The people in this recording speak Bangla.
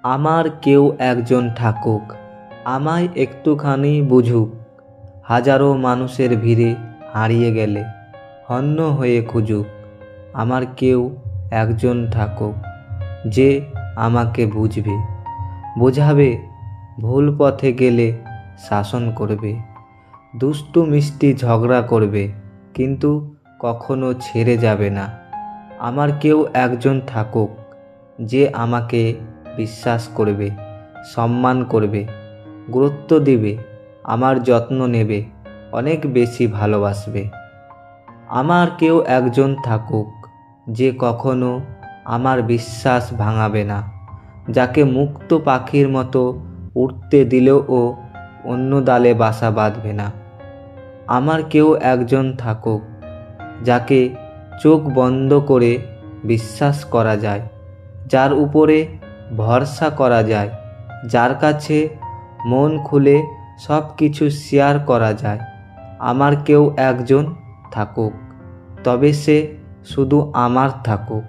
আমার কেউ একজন থাকুক, আমায় একটুখানি বুঝুক। হাজারো মানুষের ভিড়ে হারিয়ে গেলে হন্য হয়ে খুঁজুক। আমার কেউ একজন থাকুক, যে আমাকে বুঝবে, বোঝাবে, ভুল পথে গেলে শাসন করবে, দুষ্টু মিষ্টি ঝগড়া করবে, কিন্তু কখনো ছেড়ে যাবে না। আমার কেউ একজন থাকুক, যে আমাকে বিশ্বাস করবে, সম্মান করবে, গুরুত্ব দিবে, আমার যত্ন নেবে, অনেক বেশি ভালোবাসবে। আমার কেউ একজন থাকুক, যে কখনো আমার বিশ্বাস ভাঙাবে না, যাকে মুক্ত পাখির মতো উড়তে দিলেও ও অন্য ডালে বাসা বাঁধবে না। আমার কেউ একজন থাকুক, যাকে চোখ বন্ধ করে বিশ্বাস করা যায়, যার উপরে ভরসা করা যায়, যার কাছে মন খুলে সব কিছু শেয়ার করা যায়। আমার কেউ একজন থাকুক, তবে সে শুধু আমার থাকুক।